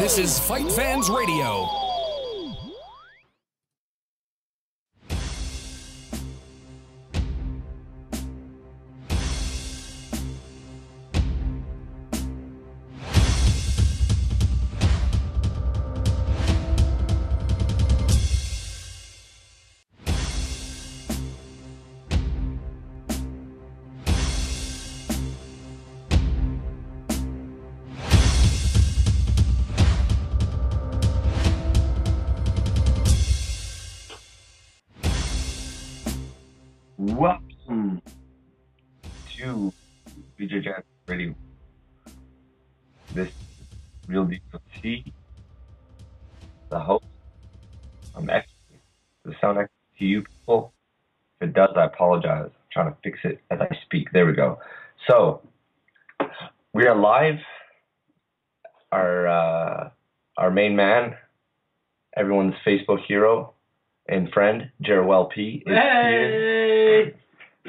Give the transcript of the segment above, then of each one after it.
This is Fight Fans Radio. Welcome to BJJ Radio. This is Real DFC, the host. I'm excellent. Does it sound excellent to you people? If it does, I apologize. I'm trying to fix it as I speak. There we go. So, we are live. Our main man, everyone's Facebook hero and friend, Jerwell P. is here.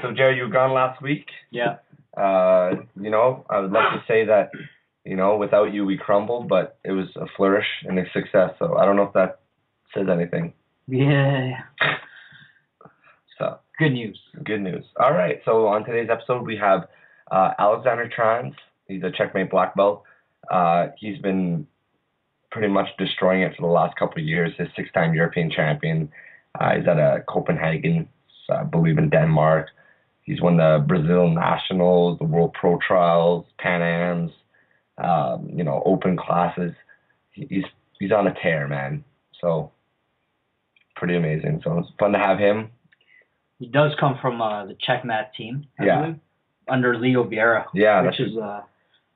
So, Jerry, you were gone last week. Yeah. I would love to say that, without you, we crumbled, but it was a flourish and a success. So, I don't know if that says anything. Yeah. So, Good news. good news. All right. So, on today's episode, we have Alexander Trans. He's a checkmate black belt. He's been pretty much destroying it for the last couple of years. His 6-time European champion. He's at Copenhagen, I believe in Denmark. He's won the Brazil Nationals, the World Pro Trials, Pan Ams, open classes. He's on a tear, man. So pretty amazing. So it's fun to have him. He does come from the Checkmat team, I Yeah. believe, under Leo Vieira. Yeah, which that's is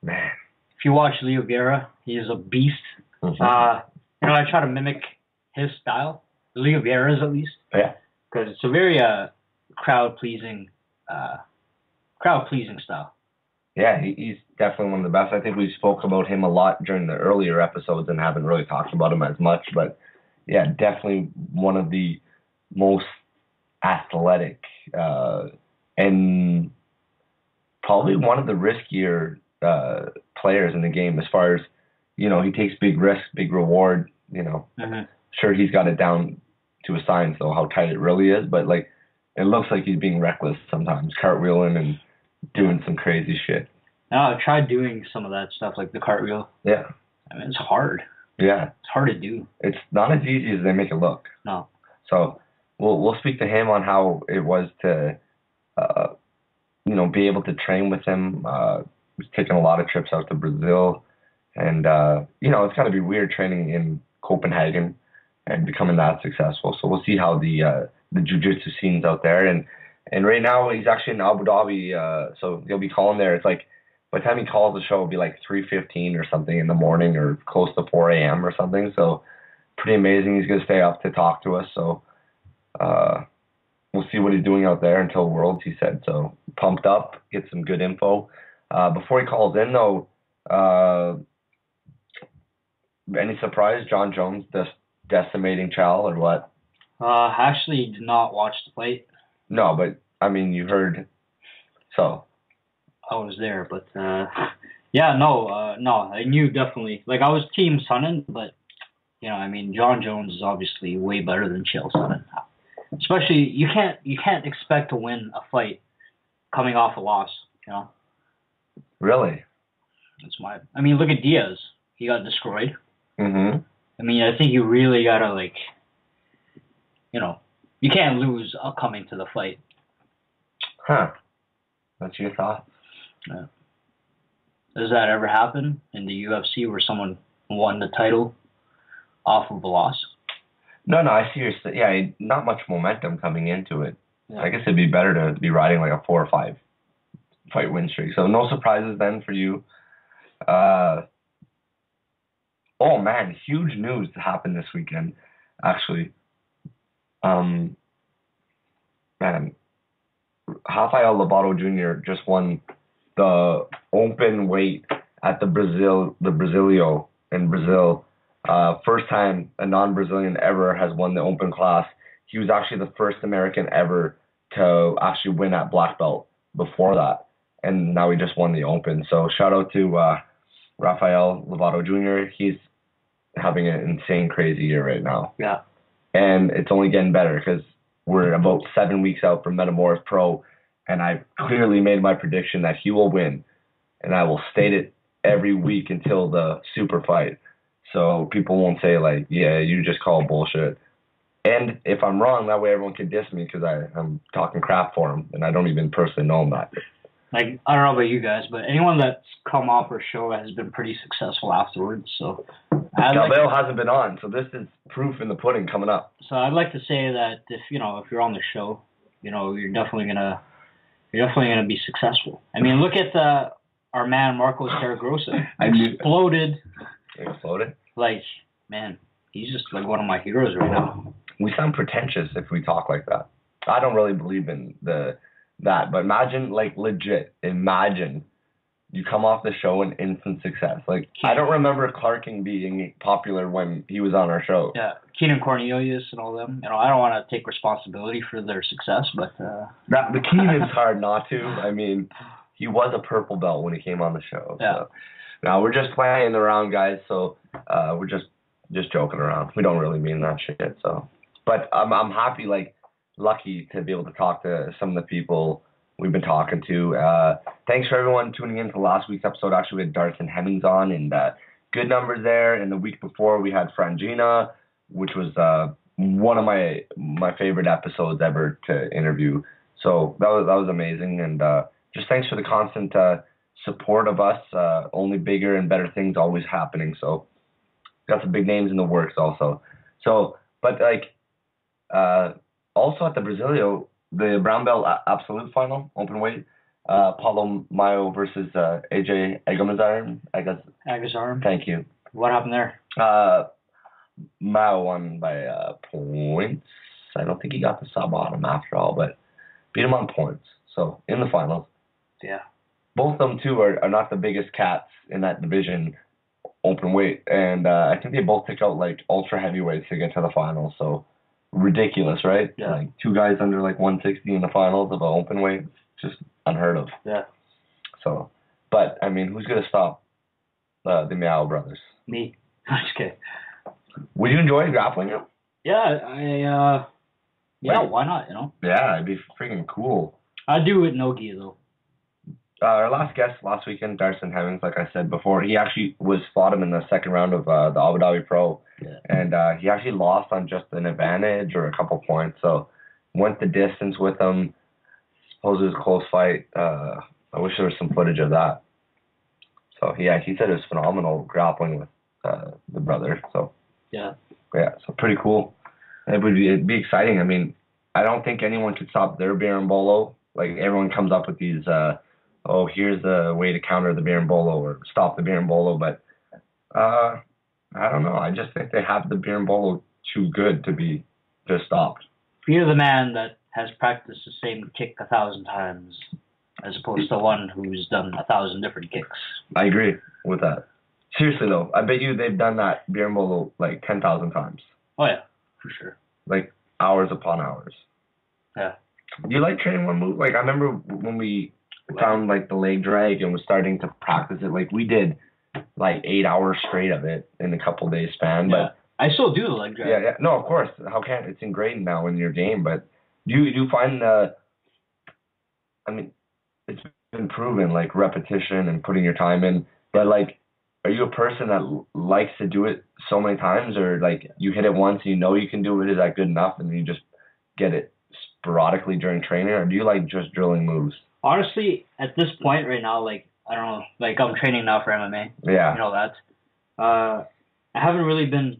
man. if you watch Leo Vieira, he is a beast. Mhm. I try to mimic his style, Leo Vieira's at least, Yeah. because it's a very crowd pleasing style. Yeah, he's definitely one of the best. I think we spoke about him a lot during the earlier episodes and haven't really talked about him as much. But yeah, definitely one of the most athletic and probably one of the riskier players in the game as far as, he takes big risks, big reward, Mm-hmm. Sure, he's got it down to a science, though, how tight it really is. But, it looks like he's being reckless sometimes, cartwheeling and doing some crazy shit. Now, I've tried doing some of that stuff, like the cartwheel. Yeah. I mean, it's hard. Yeah. It's hard to do. It's not as easy as they make it look. No. So we'll speak to him on how it was to, be able to train with him. He's taken a lot of trips out to Brazil. And, it's got to be weird training in Copenhagen and becoming that successful. So we'll see how the jiu-jitsu scene's out there. And right now he's actually in Abu Dhabi. So he'll be calling there. It's like, by the time he calls the show, it'll be like 3:15 or something in the morning or close to 4 a.m. or something. So pretty amazing. He's going to stay up to talk to us. So we'll see what he's doing out there until Worlds, he said. So pumped up, get some good info. Before he calls in, though, any surprise? John Jones decimating Chow or what? I actually did not watch the fight. No, but, you heard. So. I was there, but no, I knew definitely. I was Team Sonnen, but John Jones is obviously way better than Chael Sonnen. Especially, you can't expect to win a fight coming off a loss. Really? That's look at Diaz. He got destroyed. Mm-hmm. I think you really gotta you can't lose coming to the fight. Huh? That's your thought? Yeah. Does that ever happen in the UFC where someone won the title off of a loss? No, I see not much momentum coming into it. Yeah. I guess it'd be better to be riding like a 4 or 5 fight win streak. So no surprises then for you. Oh man, huge news happened this weekend, actually. Man, Rafael Lobato Jr. just won the open weight at the Brasilio in Brazil. First time a non-Brazilian ever has won the open class. He was actually the first American ever to actually win at black belt before that. And now he just won the open. So shout out to Rafael Lobato Jr. He's having an insane, crazy year right now. Yeah. And it's only getting better because we're about 7 weeks out from Metamorph Pro, and I've clearly made my prediction that he will win, and I will state it every week until the super fight. So people won't say, like, yeah, you just call bullshit. And if I'm wrong, that way everyone can diss me because I'm talking crap for him, and I don't even personally know him that. Like, I don't know about you guys, but anyone that's come off our show has been pretty successful afterwards. So, Bill hasn't been on, so this is proof in the pudding coming up. So I'd like to say that if you're on the show, you're definitely gonna be successful. I mean, look at our man Marcos Saragosa. Exploded. Like, man, he's just like one of my heroes right now. We sound pretentious if we talk like that. I don't really believe in that, but imagine, like, legit, imagine you come off the show and instant success. Like, I don't remember Clarking being popular when he was on our show. Yeah, Keenan Cornelius and all them. I don't want to take responsibility for their success, but the Keenan's hard not to. I mean, he was a purple belt when he came on the show. Yeah. So. Now we're just playing around, guys. So we're just joking around. We don't really mean that shit. So, but I'm happy, like, lucky to be able to talk to some of the people we've been talking to. Thanks for everyone tuning in to last week's episode. Actually, we had Darson Hemmings on, and good numbers there. And the week before, we had Frangina, which was one of my favorite episodes ever to interview. So that was amazing. And just thanks for the constant support of us. Only bigger and better things always happening. So got some big names in the works also. So, but like, also at the Brasilio, the brown belt absolute final, open weight, Paulo Mayo versus AJ Agazarm. Thank you. What happened there? Mayo won by points. I don't think he got the sub on him after all, but beat him on points. So in the finals. Yeah. Both of them, too, are not the biggest cats in that division, open weight. And I think they both took out, like, ultra heavyweights to get to the finals. So ridiculous, right? Yeah. Like, two guys under, like, 160 in the finals of an open weight. Just unheard of. Yeah. So, but, I mean, who's going to stop the Meow brothers? Me. I'm just kidding. Would you enjoy grappling him? Yeah, why not, Yeah, it'd be freaking cool. I'd do it no gi, though. Our last guest last weekend, Darson Hemmings, like I said before, he actually fought him in the second round of the Abu Dhabi Pro. Yeah. And he actually lost on just an advantage or a couple points. So went the distance with him. Suppose it was a close fight. I wish there was some footage of that. So, yeah, he said it was phenomenal grappling with the brother. So, yeah, so pretty cool. It'd be exciting. I mean, I don't think anyone could stop their Berimbolo. Like, everyone comes up with these... here's a way to counter the Berimbolo or stop the Berimbolo, but I don't know. I just think they have the Berimbolo too good to be just stopped. You're the man that has practiced the same kick 1,000 times, as opposed to one who's done 1,000 different kicks. I agree with that. Seriously though, I bet you they've done that Berimbolo like 10,000 times. Oh yeah, for sure. Like hours upon hours. Yeah. Do you like training one move? Like I remember when we found like the leg drag and was starting to practice it. Like we did like 8 hours straight of it in a couple days span. Yeah. But I still do the leg drag. Yeah. No, of course. How can it's ingrained now in your game? But do you find I mean, it's been proven like repetition and putting your time in. But like, are you a person that likes to do it so many times, or like you hit it once, and you know you can do it? Is that good enough, and you just get it sporadically during training, or do you like just drilling moves? Honestly, at this point right now, like, I don't know, like I'm training now for MMA. Yeah. You know that. I haven't really been,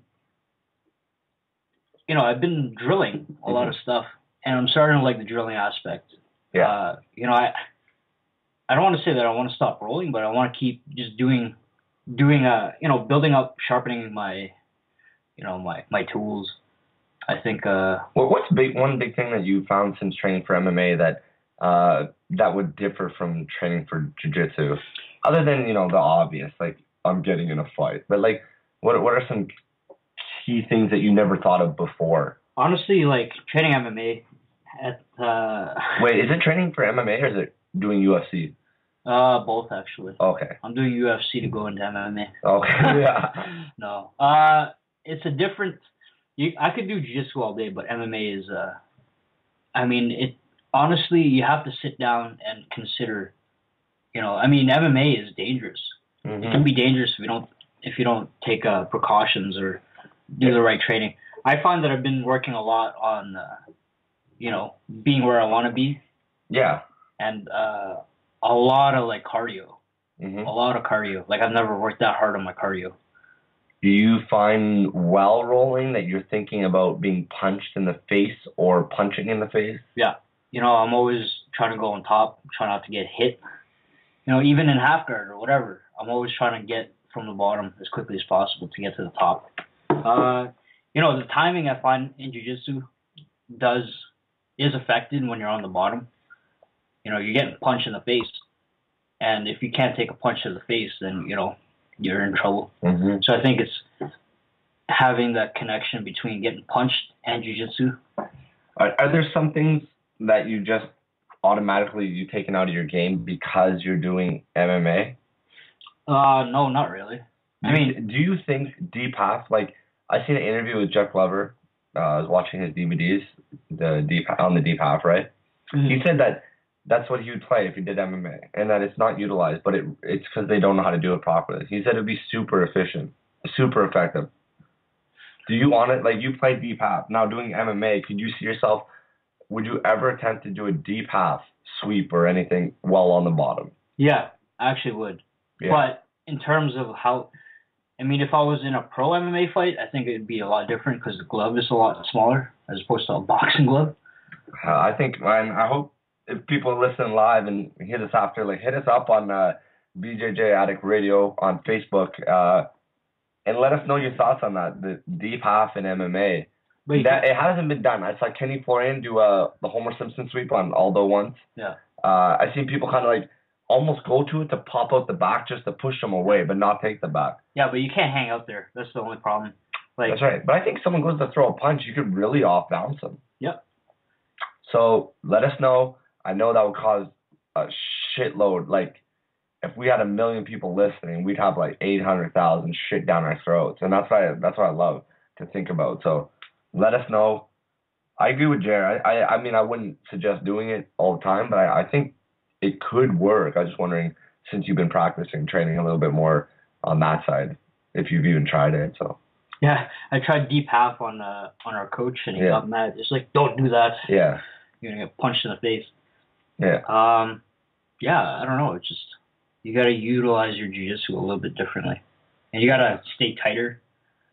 I've been drilling a lot of stuff, and I'm starting to like the drilling aspect. Yeah. I don't want to say that I want to stop rolling, but I want to keep just doing, building up, sharpening my, my tools. I think. Well, what's one big thing that you found since training for MMA that would differ from training for jiu-jitsu, other than the obvious, like I'm getting in a fight, but like what are some key things that you never thought of before? Honestly, like training MMA at. Wait, is it training for MMA or is it doing UFC? Both actually. Okay. I'm doing UFC to go into MMA. Okay. Yeah. No. It's a different. I could do jiu-jitsu all day, but MMA is. I mean, it. Honestly, you have to sit down and consider. I mean, MMA is dangerous. Mm-hmm. It can be dangerous if you don't take precautions or do the right training. I find that I've been working a lot on, being where I want to be. Yeah. And a lot of like cardio. Mm-hmm. A lot of cardio. Like I've never worked that hard on my cardio. Do you find while rolling that you're thinking about being punched in the face or punching in the face? Yeah. I'm always trying to go on top, try not to get hit. Even in half guard or whatever, I'm always trying to get from the bottom as quickly as possible to get to the top. The timing I find in jiu-jitsu is affected when you're on the bottom. You're getting punched in the face, and if you can't take a punch to the face, then you're in trouble. Mm-hmm. So I think it's having that connection between getting punched and jiu-jitsu. Are there some things that you just automatically you've taken out of your game because you're doing MMA? No, not really. I mean, do you think deep half? Like, I seen an interview with Jeff Glover. I was watching his DVDs, the deep half, right? Mm-hmm. He said that that's what he would play if he did MMA, and that it's not utilized, but it's because they don't know how to do it properly. He said it'd be super efficient, super effective. Do you want it? Like, you play deep half now, doing MMA. Could you see yourself? Would you ever attempt to do a deep half sweep or anything while on the bottom? Yeah, I actually would. Yeah. But in terms of if I was in a pro MMA fight, I think it'd be a lot different because the glove is a lot smaller as opposed to a boxing glove. I think, man, I hope if people listen live and hit us after, hit us up on BJJ Addict Radio on Facebook and let us know your thoughts on that, the deep half in MMA. It hasn't been done. I saw Kenny Florian do the Homer Simpson sweep on Aldo once. Yeah. I've seen people kind of almost go to it to pop out the back just to push them away, but not take the back. Yeah, but you can't hang out there. That's the only problem. That's right. But I think someone goes to throw a punch, you could really off-balance them. Yep. So let us know. I know that would cause a shitload. If we had 1 million people listening, we'd have 800,000 shit down our throats. And that's what I love to think about. So let us know. I agree with Jared. I mean, I wouldn't suggest doing it all the time, but I think it could work. I was just wondering, since you've been practicing, training a little bit more on that side, if you've even tried it. So yeah, I tried deep half on our coach, and he got mad. It's don't do that. Yeah, you're gonna get punched in the face. Yeah. Yeah, I don't know. It's just you gotta utilize your jiu-jitsu a little bit differently, and you gotta stay tighter.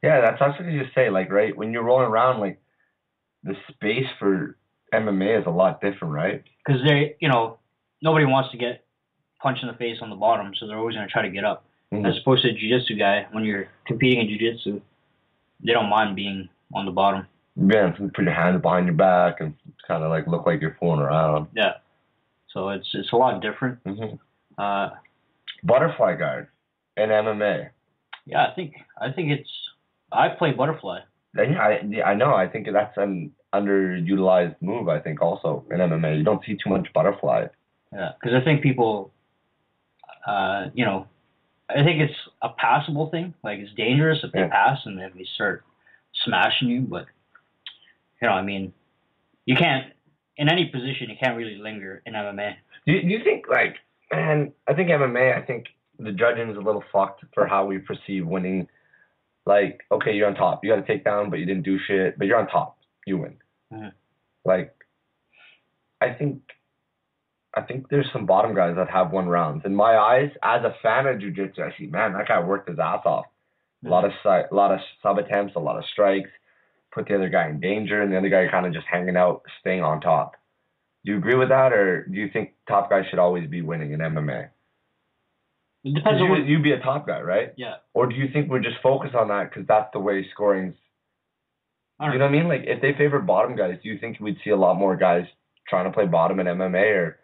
Yeah, that's what you just say. Right when you're rolling around, the space for MMA is a lot different, right? Because nobody wants to get punched in the face on the bottom, so they're always going to try to get up. Mm-hmm. As opposed to a jiu-jitsu guy, when you're competing in jiu-jitsu, they don't mind being on the bottom. Yeah, so put your hands behind your back and kind of look like you're fooling around. Yeah, so it's a lot different. Mm-hmm. Butterfly guard in MMA. Yeah, I think I play butterfly. Yeah, I know. I think that's an underutilized move. I think also in MMA, you don't see too much butterfly. Yeah, because I think people, I think it's a passable thing. It's dangerous if they pass and then they start smashing you. But, you can't, in any position, you can't really linger in MMA. Do you think, man, I think MMA, I think the judging is a little fucked for how we perceive winning. Okay, you're on top. You got to take down, but you didn't do shit. But you're on top. You win. Mm-hmm. I think there's some bottom guys that have won rounds. In my eyes, as a fan of jiu-jitsu, I see, man, that guy worked his ass off. Mm-hmm. A lot of sub attempts, a lot of strikes, put the other guy in danger, and the other guy kind of just hanging out, staying on top. Do you agree with that, or do you think top guys should always be winning in MMA? It depends on you'd be a top guy, right? Yeah. Or do you think we're just focused on that because that's the way scoring's... You know what I mean? If they favor bottom guys, do you think we'd see a lot more guys trying to play bottom in MMA, or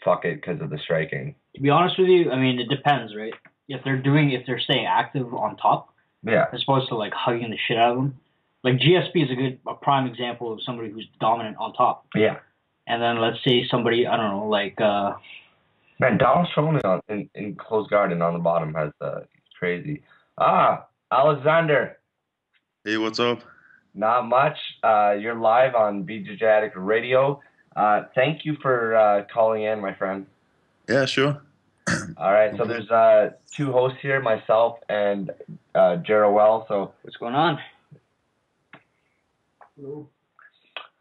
fuck it because of the striking? To be honest with you, it depends, right? If they're staying active on top, as opposed to hugging the shit out of them. GSP is a prime example of somebody who's dominant on top. Yeah. And then let's say somebody, I don't know, Man, Donald Sterling in close guard and on the bottom has crazy. Alexander, Hey, what's up? not much. You're live on BJJ Addict Radio. Thank you for calling in, my friend. Yeah, sure. All right, so there's two hosts here, myself and Jerowell. So What's going on?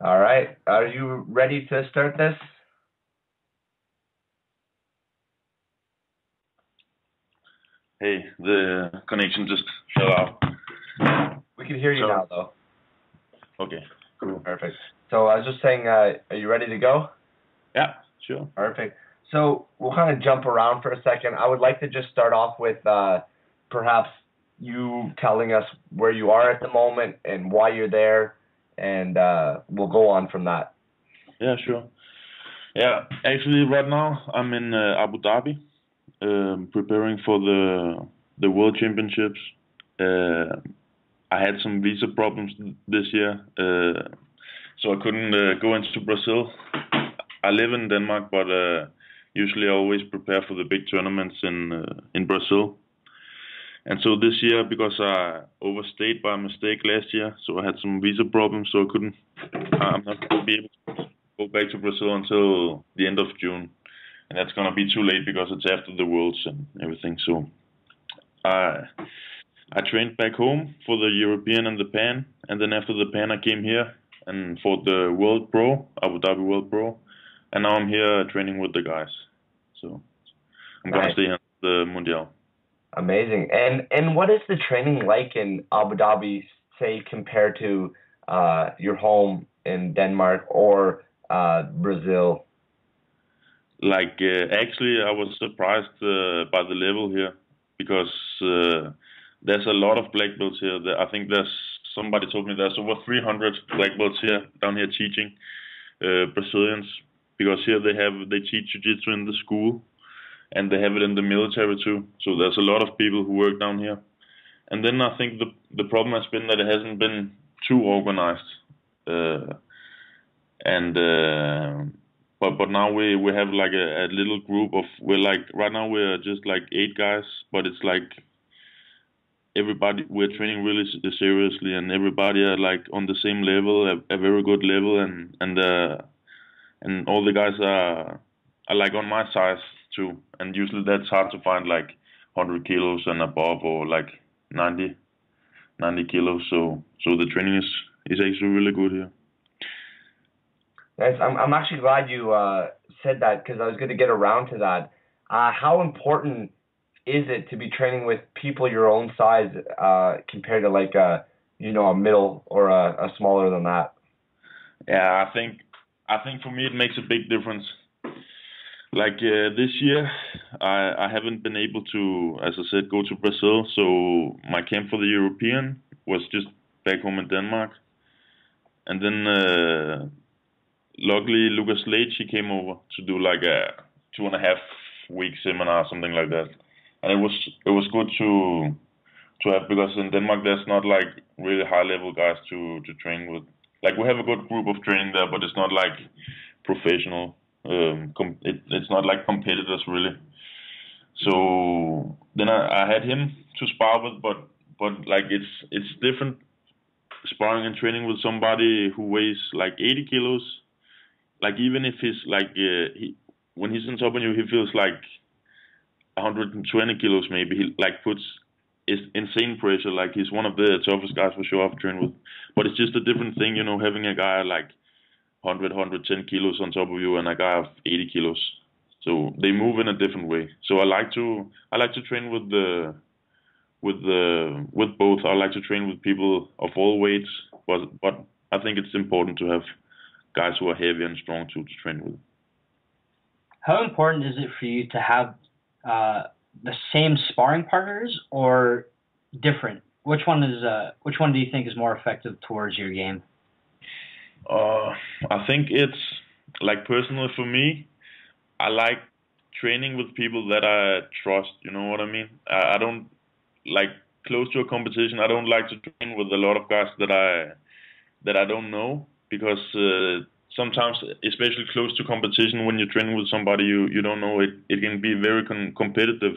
all right, are you ready to start this? Hey, the connection just fell out. We can hear you now, though. Okay, cool. Perfect. So I was just saying, are you ready to go? Yeah, sure. Perfect. So we'll kind of jump around for a second. I would like to just start off with perhaps you telling us where you are at the moment and why you're there, and we'll go on from that. Yeah, sure. Yeah, actually, right now I'm in Abu Dhabi, preparing for the World Championships. I had some visa problems this year, so I couldn't go into Brazil. I live in Denmark, but usually I always prepare for the big tournaments in Brazil. And so this year, because I overstayed by mistake last year, so I had some visa problems, so I'm not going to be able to go back to Brazil until the end of June. And that's going to be too late because it's after the Worlds and everything. So I trained back home for the European and the Pan, and then after the Pan I came here and fought the World Pro, Abu Dhabi World Pro, and now I'm here training with the guys. So I'm going to stay here at the Mundial. Amazing. And what is the training like in Abu Dhabi, say, compared to your home in Denmark or Brazil? Actually, I was surprised by the level here because there's a lot of black belts here. I think somebody told me there's over 300 black belts down here teaching Brazilians, because here they teach jiu-jitsu in the school and they have it in the military too. So there's a lot of people who work down here. And then I think the problem has been that it hasn't been too organized. But now we have like a little group of, right now we're just like 8 guys, but it's like everybody, we're training really seriously, and everybody are like on the same level, a very good level, and all the guys are like on my size too. And usually that's hard to find, like 100 kilos and above, or like 90 kilos. So the training is actually really good here. Nice. I'm actually glad you said that, because I was going to get around to that. How important is it to be training with people your own size compared to like a middle or a smaller than that? Yeah, I think for me it makes a big difference. Like this year, I haven't been able to, as I said, go to Brazil. So my camp for the European was just back home in Denmark, and then luckily Lucas Leitch, he came over to do like a 2.5 week seminar, something like that, and it was good to have, because in Denmark there's not like really high level guys to train with. Like we have a good group of training there, but it's not like professional. It's not like competitors really. So then I had him to spar with, but like it's different sparring and training with somebody who weighs like 80 kilos. Like even if he's like when he's on top of you, he feels like 120 kilos maybe. He like puts insane pressure. Like he's one of the toughest guys for sure I've trained with. But it's just a different thing, having a guy like 110 kilos on top of you and a guy of 80 kilos. So they move in a different way. So I like to train with both. I like to train with people of all weights, but I think it's important to have guys who are heavy and strong to train with. How important is it for you to have the same sparring partners or different? Which one do you think is more effective towards your game? I think it's like, personally for me, I like training with people that I trust. You know what I mean? I don't like, close to a competition. I don't like to train with a lot of guys that I don't know, because sometimes, especially close to competition, when you're training with somebody you don't know, it can be very competitive,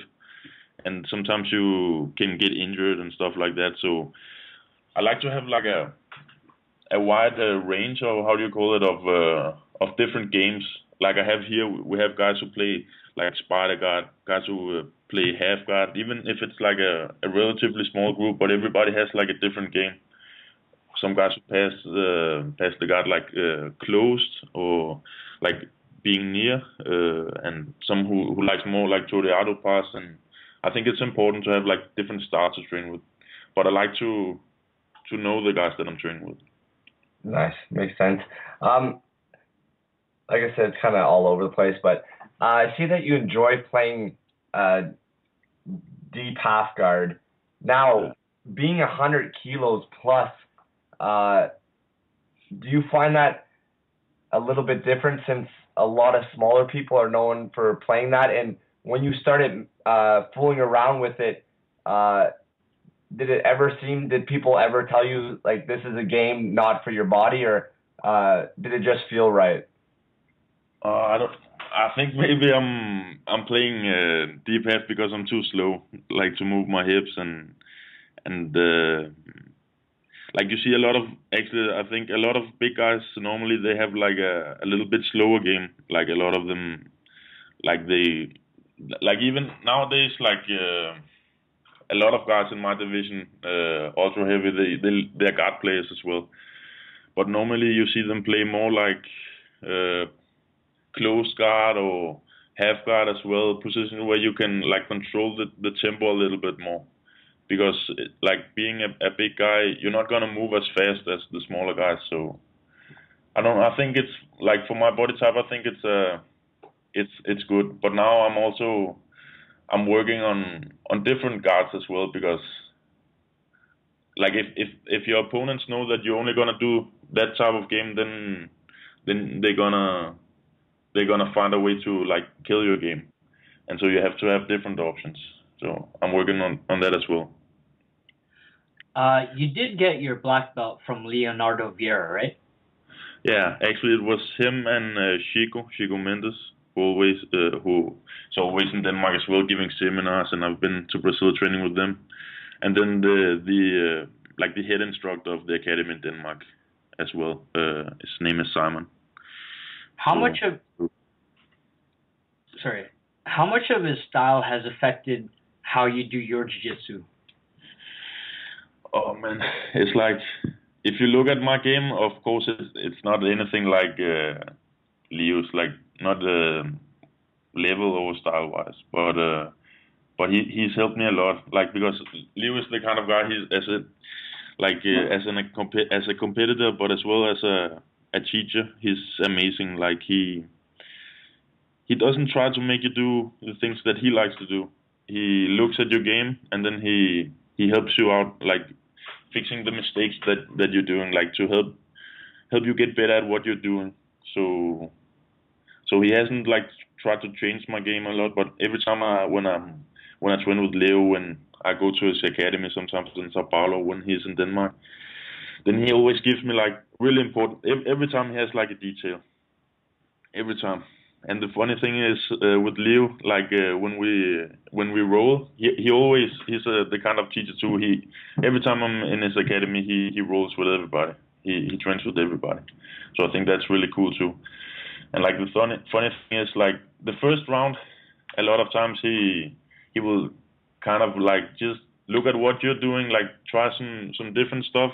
and sometimes you can get injured and stuff like that. So I like to have like a wide range, or how do you call it, of different games. Like I have here, we have guys who play like spider guard, guys who play half guard, even if it's like a relatively small group, but everybody has like a different game. Some guys who pass the guard like closed or like being near, and some who likes more like Toreado pass. And I think it's important to have like different styles to train with. But I like to know the guys that I'm training with. Nice, makes sense. Like I said, it's kind of all over the place, but I see that you enjoy playing deep half guard. Now, being 100 kilos plus, do you find that a little bit different, since a lot of smaller people are known for playing that? And when you started fooling around with it, did people ever tell you like this is a game not for your body, or did it just feel right? I think maybe I'm playing deep half because I'm too slow, like to move my hips and like you see a lot of, actually I think a lot of big guys normally they have like a little bit slower game. Like a lot of them, like they, like even nowadays, like a lot of guys in my division, ultra heavy, they're guard players as well. But normally you see them play more like close guard or half guard as well, position where you can like control the tempo a little bit more. Because like being a big guy, you're not gonna move as fast as the smaller guys. So I think it's like for my body type, I think it's good. But now I'm working on different guards as well, because like if your opponents know that you're only gonna do that type of game, then they're gonna find a way to like kill your game, and so you have to have different options. So I'm working on that as well. You did get your black belt from Leonardo Vieira, right? Yeah, actually it was him and Chico Mendes, who's always in Denmark as well, giving seminars, and I've been to Brazil training with them. And then the head instructor of the academy in Denmark as well. His name is Simon. How much of his style has affected how you do your jiu-jitsu? Oh man, it's like, if you look at my game, of course it's not anything like Leo's, like not level or style wise, but he's helped me a lot, like because Leo is the kind of guy as a competitor, but as well as a teacher, he's amazing. Like he doesn't try to make you do the things that he likes to do. He looks at your game and then he helps you out, like fixing the mistakes that you're doing, like to help you get better at what you're doing. So he hasn't like tried to change my game a lot, but every time when I train with Leo and I go to his academy, sometimes in Sao Paulo when he's in Denmark, then he always gives me like really important. Every time he has like a detail. Every time. And the funny thing is with Leo, like when we roll, he's the kind of teacher too. Every time I'm in his academy, he rolls with everybody. He trains with everybody. So I think that's really cool too. And like the funny thing is, like the first round, a lot of times he will kind of like just look at what you're doing, like try some different stuff,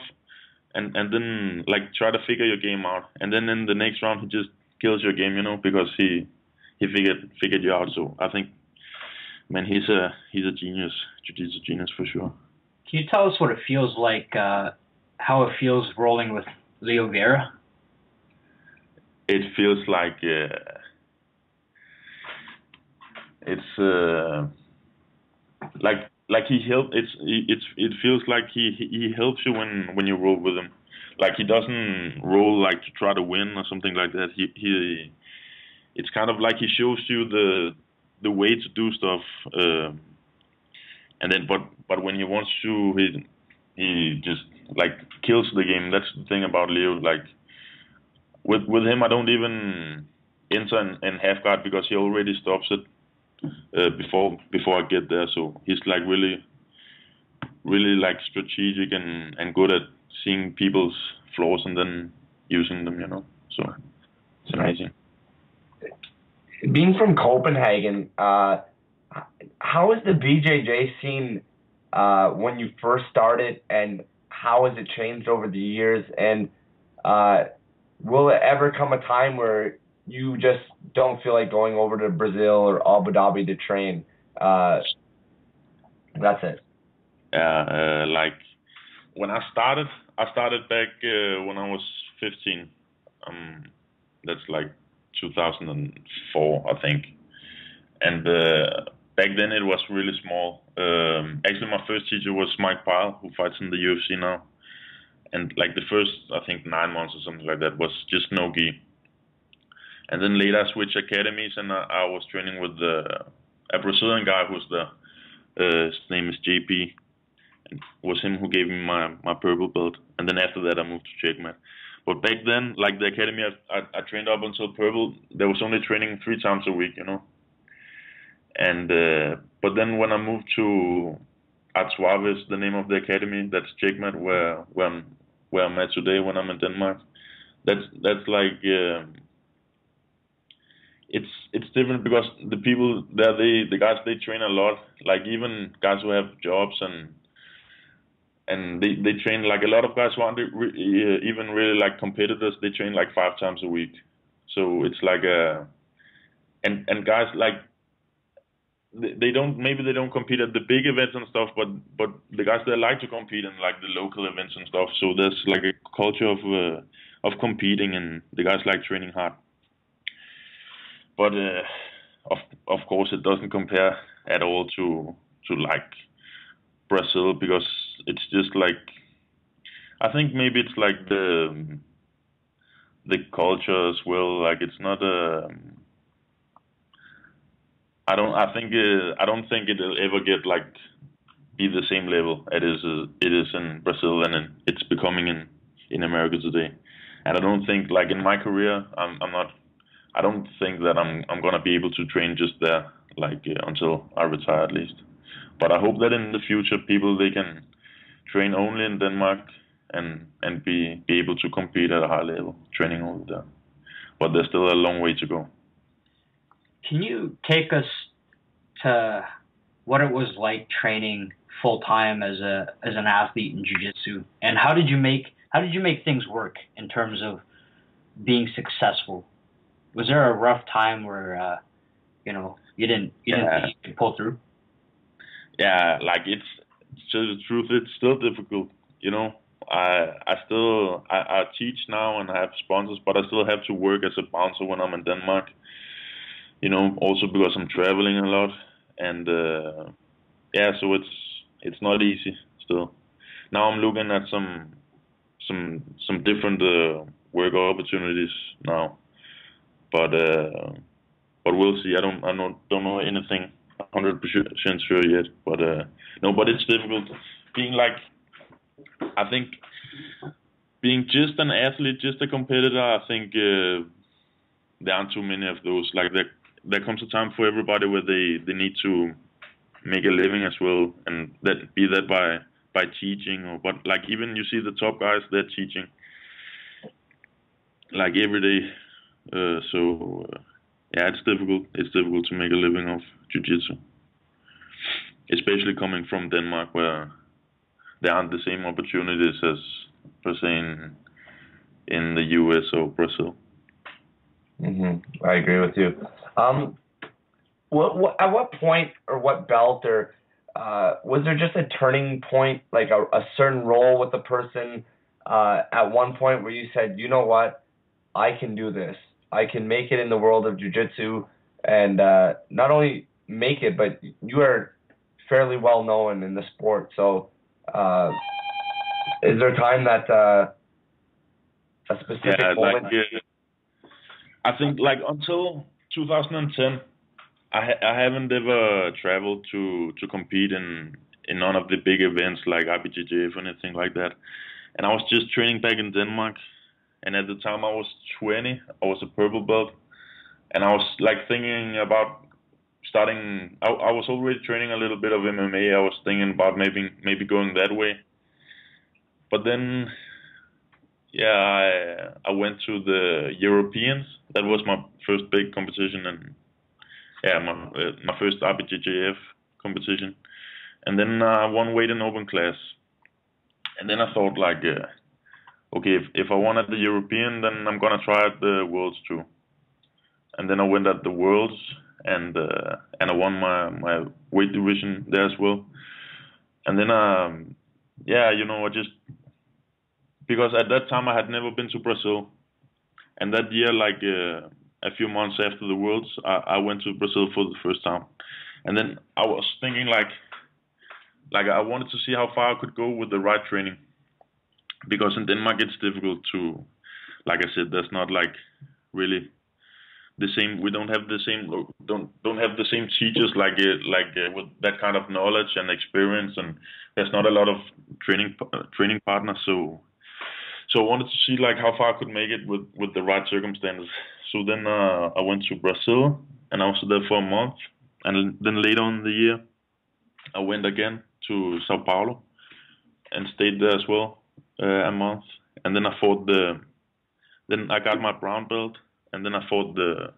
and then like try to figure your game out. And then in the next round, he just kills your game, because he figured you out. So I think, man, he's a genius, jiu-jitsu genius for sure. Can you tell us what it feels like, how it feels rolling with Leo Vieira? It feels like it's like he helped. It feels like he helps you when you roll with him. Like he doesn't roll like to try to win or something like that. It's kind of like he shows you the way to do stuff, and then but when he wants to, he just like kills the game. That's the thing about Leo. Like with him, I don't even enter in half guard because he already stops it before I get there. So he's like really like strategic and good at seeing people's flaws and then using them. So it's amazing. Being from Copenhagen, how is the BJJ scene when you first started, and how has it changed over the years? And will it ever come a time where you just don't feel like going over to Brazil or Abu Dhabi to train? That's it. Like when I started back when I was 15. That's like 2004, I think. And back then it was really small. Actually, my first teacher was Mike Pyle, who fights in the UFC now. And like the first, I think 9 months or something like that was just no gi. And then later I switched academies, and I was training with a Brazilian guy who's his name is JP. And it was him who gave me my purple belt. And then after that I moved to Checkmat. But back then, like the academy I trained up until purple, there was only training 3 times a week, And but then when I moved to Art Suaves, the name of the academy, that's Checkmat, where I'm at today when I'm in Denmark. That's like it's different because the people there, the guys, they train a lot. Like even guys who have jobs and they train, like a lot of guys who aren't even really like competitors. They train like 5 times a week. So it's like and guys like they don't compete at the big events and stuff, but the guys, they like to compete in like the local events and stuff. So there's like a culture of competing, and the guys like training hard. But of course it doesn't compare at all to like Brazil, because it's just like, I think maybe it's like the culture as well. Like it's not I don't think it'll ever get like be the same level it is in Brazil, and it's becoming in America today. And I don't think, like in my career, I don't think that I'm gonna be able to train just there, like until I retire at least. But I hope that in the future people, they can train only in Denmark and be able to compete at a high level training over there. But there's still a long way to go. Can you take us to what it was like training full time as an athlete in jiu-jitsu, and how did you make things work in terms of being successful? Was there a rough time where you didn't pull through? Yeah, like it's the truth. It's still difficult. I teach now and I have sponsors, but I still have to work as a bouncer when I'm in Denmark. Also because I'm traveling a lot, and so it's not easy still. Now I'm looking at some different work opportunities now, but we'll see. I don't know anything 100% sure yet, but but it's difficult being like, I think being just an athlete, just a competitor. I think there aren't too many of those. Like there comes a time for everybody where they need to make a living as well, and that by teaching, but like even you see the top guys, they're teaching like every day. It's difficult. It's difficult to make a living of jiu-jitsu, especially coming from Denmark, where there aren't the same opportunities as per se in the US or Brazil. Mm-hmm. I agree with you. At what point or what belt or was there just a turning point, like a certain role with the person at one point where you said, you know what, I can do this. I can make it in the world of jiu-jitsu, and not only make it, but you are fairly well known in the sport. So is there a time that a specific moment? I think like until 2010, I haven't ever traveled to compete in none of the big events like BJJ or anything like that. And I was just training back in Denmark, and at the time I was 20. I was a purple belt, and I was like thinking about starting. I was already training a little bit of MMA. I was thinking about maybe going that way, but then yeah, I went to the Europeans. That was my first big competition, and yeah, my first BJJ competition. And then I won weight in open class. And then I thought like, okay, if I won at the European, then I'm gonna try at the Worlds too. And then I went at the Worlds, and I won my weight division there as well. And then yeah, you know, I just, because at that time I had never been to Brazil, and that year, like a few months after the Worlds, I went to Brazil for the first time. And then I was thinking like I wanted to see how far I could go with the right training, because in Denmark it's difficult to, like I said, there's not like really the same. We don't have the same teachers like with that kind of knowledge and experience, and there's not a lot of training partners. So I wanted to see like how far I could make it with the right circumstances. So then I went to Brazil, and I was there for a month, and then later in the year I went again to Sao Paulo and stayed there as well a month. And then I fought then I got my brown belt, and then I fought the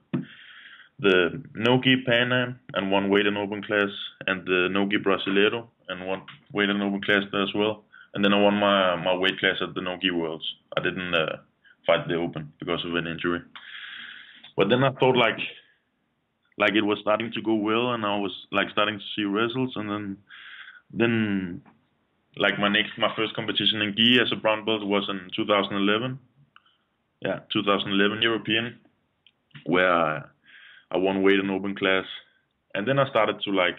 Nogi Pan Am and won weight in open class, and the Nogi Brasileiro and won weight in open class there as well. And then I won my weight class at the Nogi Worlds. I didn't fight the open because of an injury. But then I thought like it was starting to go well, and I was like starting to see results. And then like my first competition in gi as a brown belt was in 2011. Yeah, 2011 European, where I won weight in open class. And then I started to like,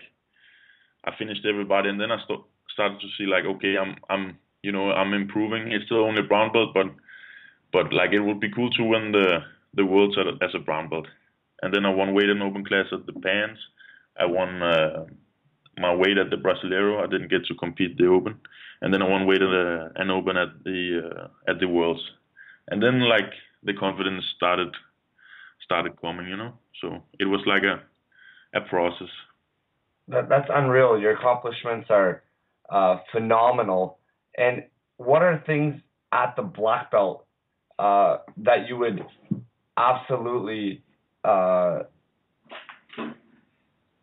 I finished everybody, and then I started to see like, okay, I'm improving. It's still only brown belt, but like it would be cool to win the Worlds as a brown belt. And then I won weight in open class at the Pans. I won my weight at the Brasileiro. I didn't get to compete the open. And then I won weight at an open at the Worlds. And then like the confidence started coming, you know. So it was like a process. That's unreal. Your accomplishments are phenomenal. And what are things at the black belt that you would absolutely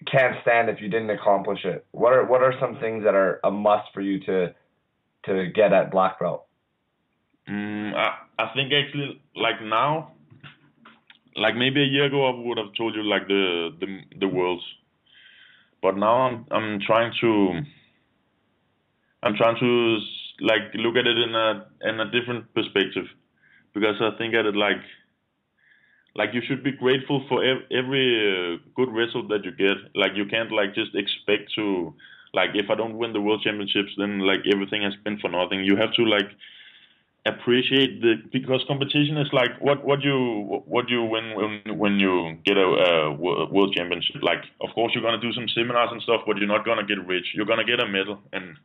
can't stand if you didn't accomplish it? What are some things that are a must for you to get at black belt? I think actually like now, like maybe a year ago I would have told you like the Worlds, but now I'm trying to like look at it in a different perspective, because I think at it like you should be grateful for every good result that you get. Like you can't like just expect to, like if I don't win the World Championships, then like everything has been for nothing. You have to like appreciate because competition is like what you win when you get a World Championship. Like of course you're gonna do some seminars and stuff, but you're not gonna get rich. You're gonna get a medal, and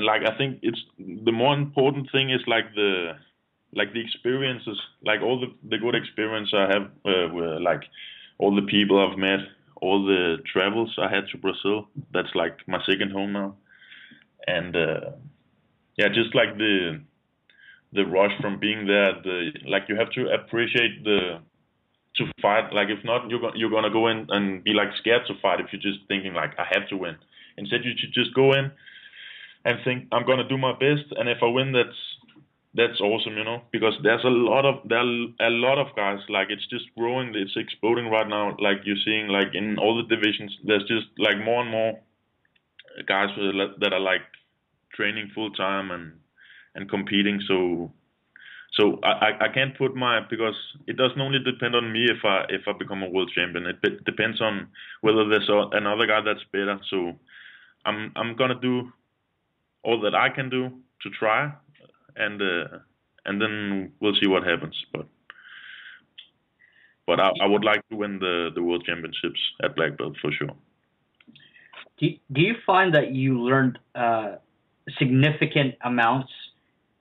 like I think it's the more important thing is like the experiences, like all the good experience I have with like all the people I've met, all the travels I had to Brazil. That's like my second home now, and yeah, just like the rush from being there. Like you have to appreciate to fight. Like if not, you're gonna go in and be like scared to fight if you're just thinking like I have to win. Instead, you should just go in and think I'm gonna do my best, and if I win, that's awesome, you know, because there are a lot of guys, like it's just growing, it's exploding right now. Like you're seeing like in all the divisions, there's just like more and more guys that are like training full time and competing. So I can't put because it doesn't only depend on me if I become a world champion. It depends on whether there's another guy that's better. So I'm gonna do all that I can do to try. And then we'll see what happens. But I would like to win the World Championships at black belt for sure. Do you find that you learned significant amounts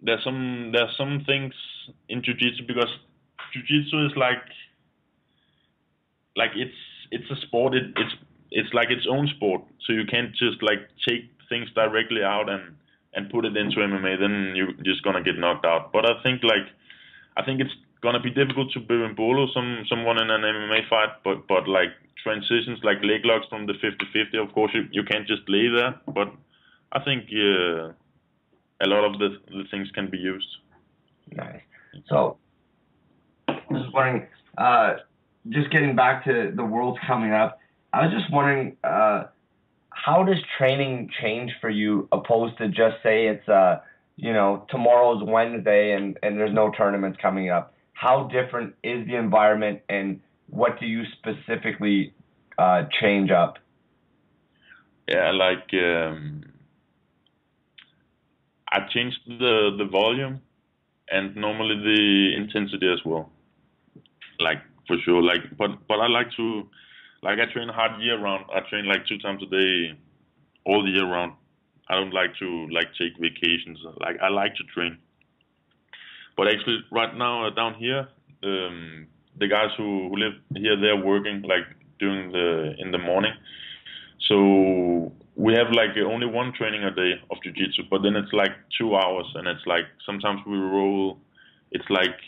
there's some things in jiu-jitsu, because jiu-jitsu is like it's a sport. It's like its own sport. So you can't just like take things directly out and put it into MMA. Then you're just gonna get knocked out. But I think it's gonna be difficult to berimbolo someone in an MMA fight. But like transitions like leg locks from the 50-50, of course you can't just lay there. But I think a lot of the things can be used. Nice. So I was just wondering, just getting back to the Worlds coming up, I was just wondering, how does training change for you opposed to just say it's, tomorrow's Wednesday and there's no tournaments coming up? How different is the environment, and what do you specifically change up? Yeah, like I changed the volume and normally the intensity as well. Like for sure, but I like to, like, I train hard year round. I train like 2 times a day all year round. I don't like to like take vacations. Like I like to train. But actually right now down here, the guys who live here, they're working like in the morning. So we have like only one training a day of jiu-jitsu, but then it's like 2 hours, and it's like sometimes we roll, it's like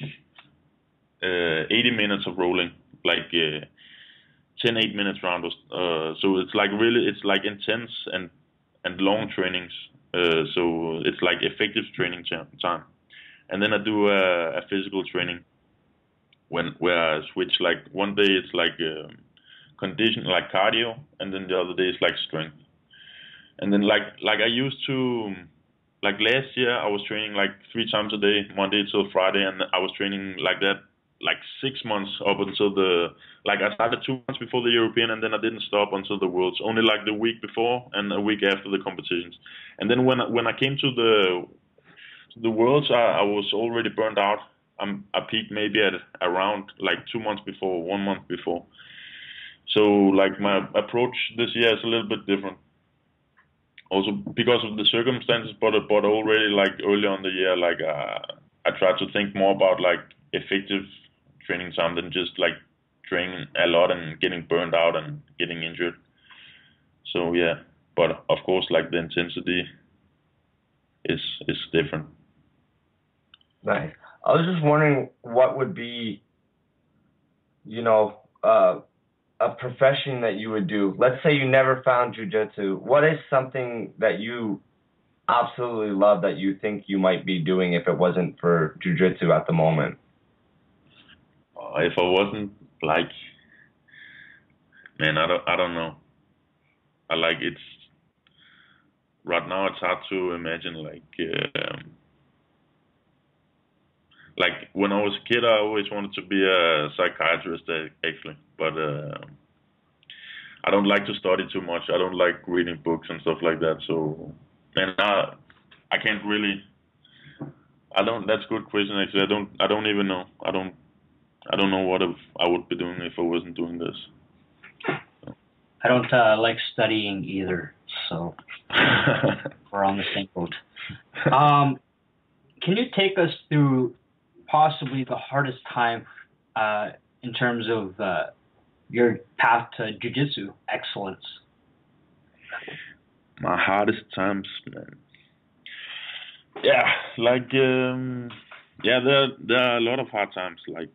80 minutes of rolling, like 10 8-minute rounds. So it's like really, it's like intense and long trainings. So it's like effective training time. And then I do a physical training where I switch, like one day it's like condition, like cardio, and then the other day it's like strength. And then like I used to, like last year I was training like 3 times a day, Monday till Friday, and I was training like that like 6 months up until I started 2 months before the European, and then I didn't stop until the Worlds, only like the week before and a week after the competitions. And then when I came to the Worlds, I was already burned out. I peaked maybe at around like 2 months before, 1 month before. So like my approach this year is a little bit different. Also because of the circumstances, but already like early on the year, like I tried to think more about like effective training time than just like training a lot and getting burned out and getting injured. So yeah, but of course like the intensity is different. Nice. I was just wondering what would be, a profession that you would do. Let's say you never found jiu-jitsu. What is something that you absolutely love that you think you might be doing if it wasn't for jiu-jitsu at the moment? If I wasn't like, man, I don't know. I like it's right now. It's hard to imagine like when I was a kid, I always wanted to be a psychiatrist actually, but I don't like to study too much. I don't like reading books and stuff like that. So, man, I can't really. That's a good question actually. I don't even know. I don't know what I would be doing if I wasn't doing this. I don't like studying either, so we're on the same boat. Can you take us through possibly the hardest time in terms of your path to jiu-jitsu excellence? My hardest times, man. Yeah, like there are a lot of hard times. Like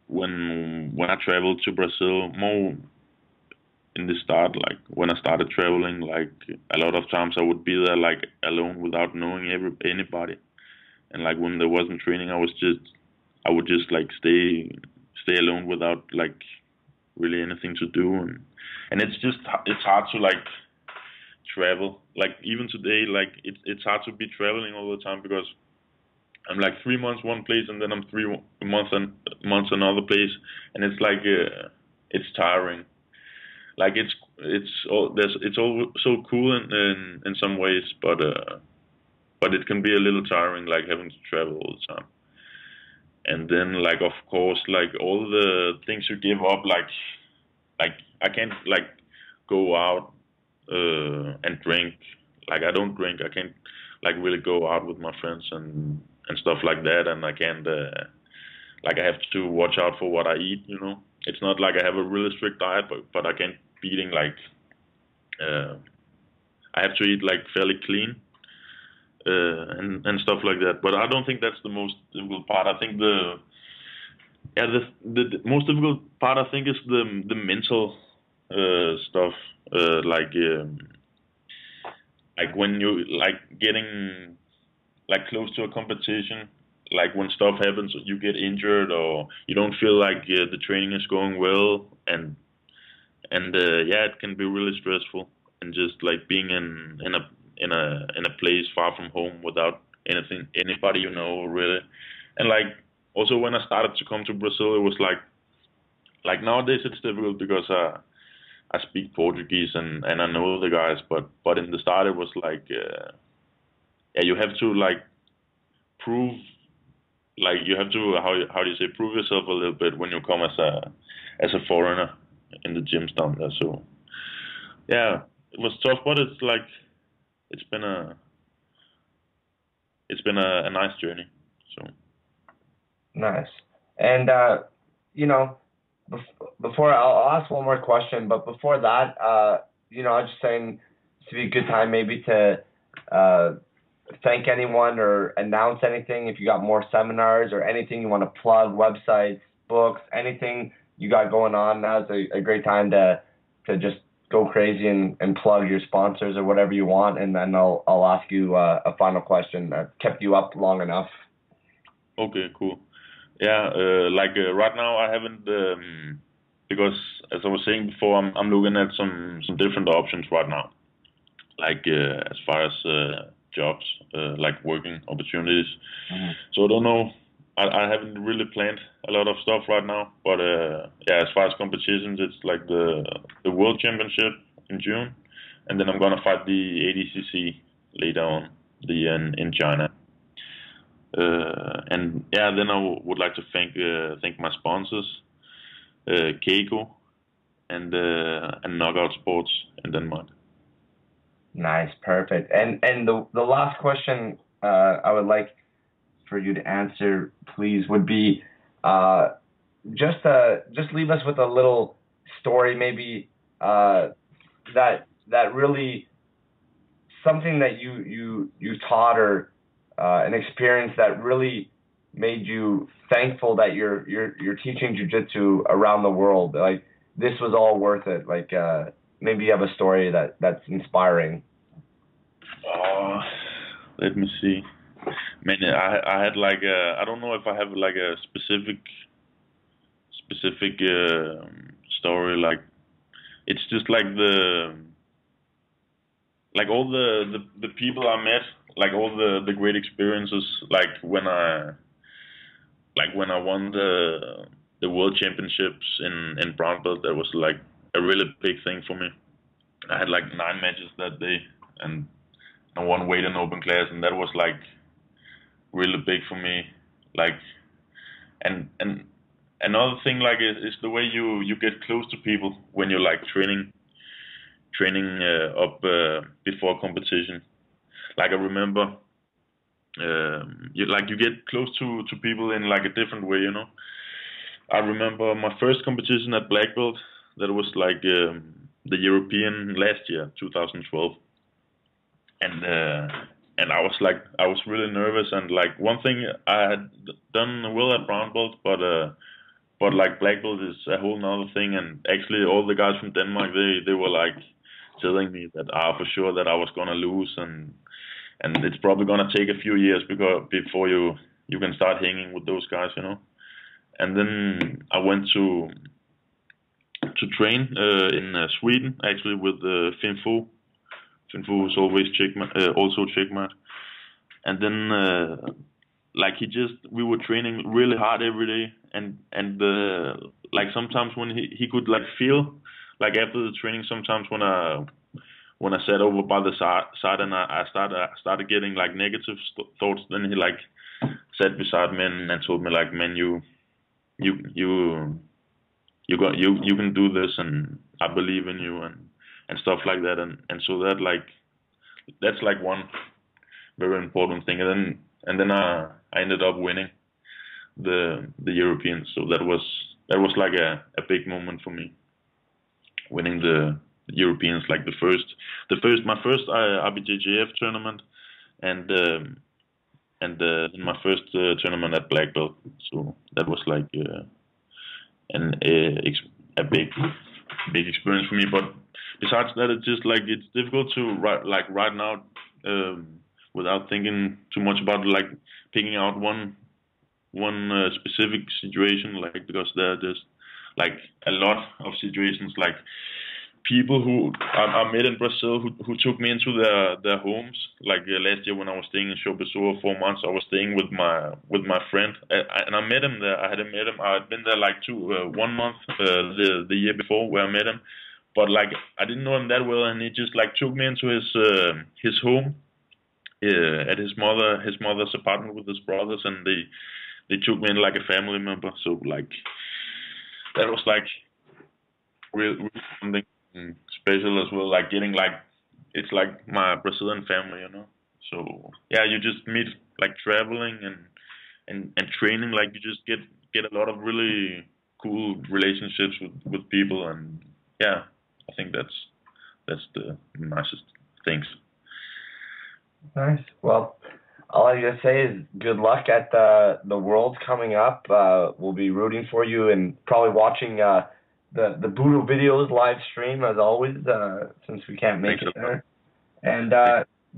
when I traveled to Brazil, more in the start, like when I started traveling, like a lot of times I would be there like alone without knowing anybody. And like when there wasn't training, I would just like stay alone without like really anything to do, and it's hard to like travel. Like even today, like it's hard to be traveling all the time because I'm like 3 months one place and then I'm 3 months another place, and it's like it's tiring. Like it's all so cool in some ways, but it can be a little tiring, like having to travel all the time. And then, like, of course, like all the things you give up, like I can't like go out and drink. Like I don't drink. I can't like really go out with my friends and stuff like that, and I can't like I have to watch out for what I eat. It's not like I have a really strict diet, but I can't be eating like I have to eat like fairly clean and stuff like that. But I don't think that's the most difficult part. I think the most difficult part I think is the mental stuff, like when you like getting like close to a competition, like when stuff happens, you get injured or you don't feel like the training is going well, and yeah, it can be really stressful, and just like being in a place far from home without anybody really, and like also when I started to come to Brazil, it was like nowadays it's difficult because I speak Portuguese and I know the guys, but in the start it was like yeah, you have to like prove, like you have to how do you say, prove yourself a little bit when you come as a foreigner in the gyms down there. So yeah, it was tough, but it's like it's been a nice journey. So nice. And before I'll ask one more question, but before that, I was just saying to be a good time maybe to thank anyone or announce anything if you got more seminars or anything you want to plug, websites, books, anything you got going on. Now's a great time to just go crazy and plug your sponsors or whatever you want, and then I'll ask you a final question. I've kept you up long enough. Okay, cool. Yeah, right now I haven't because as I was saying before, I'm looking at some different options right now, like as far as jobs, like working opportunities. Mm-hmm. So I don't know. I haven't really planned a lot of stuff right now, but yeah, as far as competitions, it's like the World Championship in June, and then I'm gonna fight the ADCC later on in China. And yeah, then I would like to thank my sponsors, Keiko and Knockout Sports in Denmark. Nice, perfect. And the last question I would like for you to answer, please, would be just leave us with a little story, maybe that really something that you taught or an experience that really made you thankful that you're teaching jiu-jitsu around the world. Like this was all worth it. Like maybe you have a story that's inspiring. Let me see. Man, I had like I don't know if I have like a specific story. Like it's just like all the people I met, like all the great experiences. Like when I won the world championships in brown belt, that was like a really big thing for me. I had like 9 matches that day, and I won weight and open class, and that was like really big for me. Like and another thing like is the way you get close to people when you're like training up before competition. Like I remember you get close to people in like a different way, I remember my first competition at black belt, that was like the European last year, 2012. And I was really nervous, and like one thing I had done well at brown belt, but like black belt is a whole nother thing. And actually all the guys from Denmark, they were like telling me that for sure that I was gonna lose, and it's probably gonna take a few years before you can start hanging with those guys, And then I went to train in Sweden, actually, with Finn Fu. Finn Fu is always also checkmate. And then we were training really hard every day, and like sometimes when he could like feel like after the training, sometimes when I sat over by the side and I started getting like negative thoughts, then he like sat beside me and told me like, man, you can do this, and I believe in you, and stuff like that, and so that's like very important thing. And then I ended up winning the Europeans. So that was like a big moment for me, winning the Europeans, like my first IBJJF tournament, and then my first tournament at black belt. So that was like a big experience for me. But besides that, it's just like it's difficult to right now without thinking too much about it, like picking out one specific situation, like, because there are just like a lot of situations, like people who I met in Brazil who took me into their homes. Like last year when I was staying in Pessoa 4 months, I was staying with my friend, and I met him there. I hadn't met him. I had been there like 1 month the year before where I met him, but like I didn't know him that well, and he just like took me into his home at his mother's apartment with his brothers, and they took me in like a family member. So like that was like real something special as well, like getting like it's like my Brazilian family, you know. So yeah, you just meet like traveling and training, like you just get a lot of really cool relationships with people, and yeah, I think that's the nicest things. Nice. Well, all I gotta say is good luck at the Worlds coming up. We'll be rooting for you and probably watching the Budo videos live stream as always, since we can't make it there. And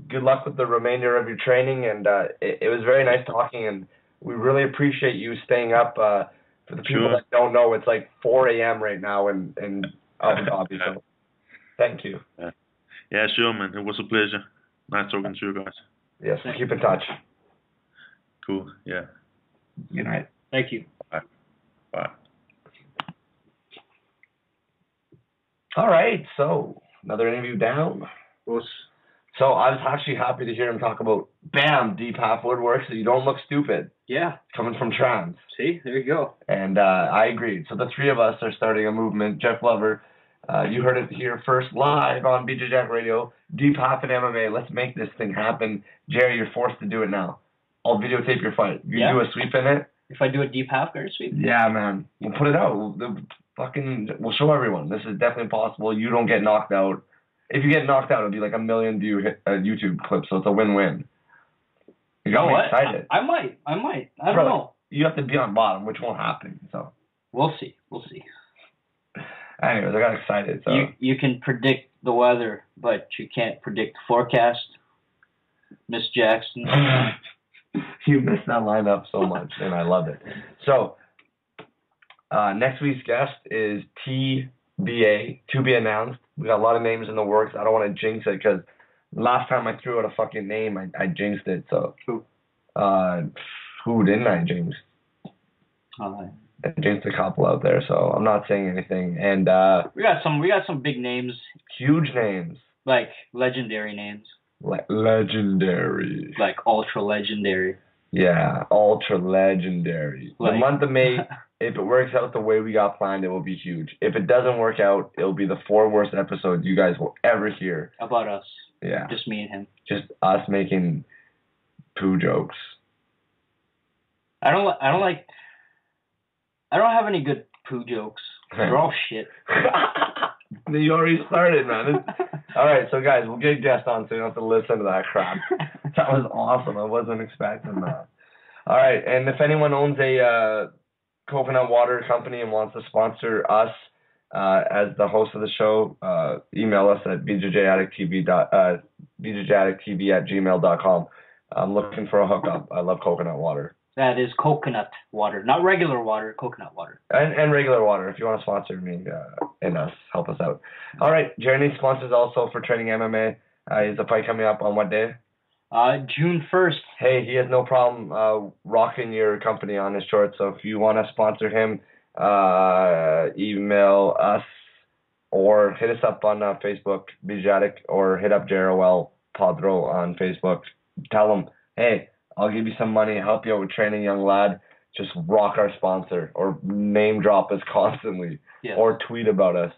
good luck with the remainder of your training. And it was very nice talking, and we really appreciate you staying up. For the people that don't know, it's like 4 a.m. right now in Abu Dhabi. So thank you. Yeah, sure, man. It was a pleasure. Nice talking to you guys. Yes, we'll keep in touch. Cool. Yeah. Good night. Thank you. Bye. Bye. All right, so another interview down. So I was actually happy to hear him talk about, bam, deep half woodwork, so you don't look stupid. Yeah. Coming from trans. See, there you go. And I agreed. So the three of us are starting a movement. Jeff Lover, you heard it here first live on BJJ Radio. Deep half in MMA. Let's make this thing happen. Jerry, you're forced to do it now. I'll videotape your fight. You do a sweep in it. If I do a deep half guard sweep? Yeah, man. We'll put it out. We'll show everyone. This is definitely possible. You don't get knocked out. If you get knocked out, it'll be like 1 million view YouTube clip, so it's a win-win. You got me excited. I might. I don't know. You have to be on bottom, which won't happen. So we'll see. Anyways, I got excited. So you can predict the weather, but you can't predict the forecast, Miss Jackson. You missed that lineup so much, and I love it. So next week's guest is TBA, to be announced. We got a lot of names in the works. I don't want to jinx it because last time I threw out a fucking name, I jinxed it. So who didn't I jinx? I jinxed a couple out there, so I'm not saying anything. And we got some big names, huge names, like legendary names, legendary, like ultra legendary. Yeah, ultra legendary. The month of May. If it works out the way we got planned, it will be huge. If it doesn't work out, it'll be the 4 worst episodes you guys will ever hear. About us. Yeah. Just me and him. Just us making poo jokes. I don't have any good poo jokes. They're all shit. You already started, man. All right, so guys, we'll get a guest on so you don't have to listen to that crap. That was awesome. I wasn't expecting that. All right, and if anyone owns a coconut water company and wants to sponsor us as the host of the show, email us at bjjaddicttv@gmail.com. I'm looking for a hookup. I love coconut water. That is coconut water, not regular water, coconut water. And regular water. If you want to sponsor me and us, help us out. All right, Jerry needs sponsors also for training MMA. Is the fight coming up on what day? June 1st. Hey, he has no problem rocking your company on his shorts. So if you want to sponsor him, email us or hit us up on Facebook, BJJ, or hit up JROL Padro on Facebook. Tell him, hey, I'll give you some money, help you out with training, young lad. Just rock our sponsor or name drop us constantly or tweet about us.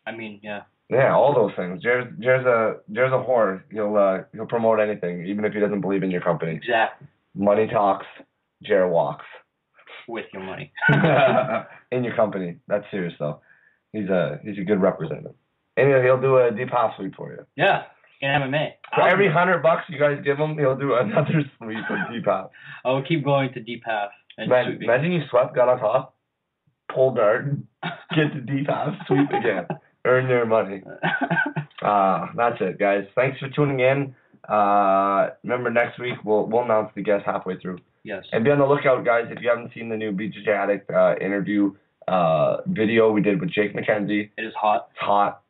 I mean, yeah. Yeah, all those things. Jared's a whore. He'll promote anything, even if he doesn't believe in your company. Exactly. Money talks, Jared walks. With your money. In your company. That's serious though. He's a good representative. And he'll do a deep half sweep for you. Yeah. In MMA. For every $100 you guys give him, he'll do another sweep of deep half. I'll keep going to deep half. And Imagine you swept, got on top, pull guard, get to deep half, sweep again. Earn your money. That's it, guys. Thanks for tuning in. Remember, next week we'll announce the guest halfway through. Yes. And be on the lookout, guys. If you haven't seen the new BJJ Addict interview video we did with Jake McKenzie. It is hot. It's hot.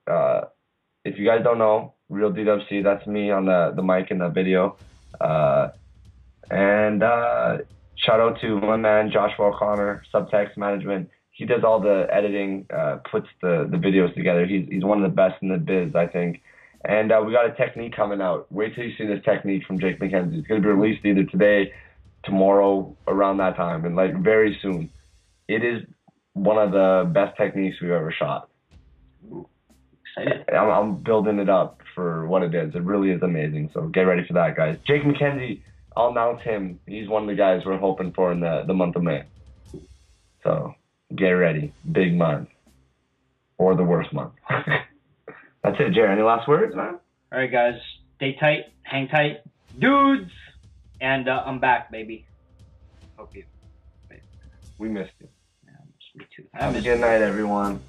If you guys don't know, Real DWC, that's me on the mic in the video. And shout out to my man, Joshua O'Connor, Subtext Management. He does all the editing, puts the videos together. He's one of the best in the biz, I think. And we got a technique coming out. Wait till you see this technique from Jake McKenzie. It's going to be released either today, tomorrow, around that time, and like very soon. It is one of the best techniques we've ever shot. Ooh, excited. I'm building it up for what it is. It really is amazing. So get ready for that, guys. Jake McKenzie, I'll announce him. He's one of the guys we're hoping for in the month of May. So get ready. Big month. Or the worst month. That's it, Jerry. Any last words, man? All right, guys. Stay tight. Hang tight. Dudes! And I'm back, baby. Hope you. We missed you. Yeah, me too. Have a good night, everyone.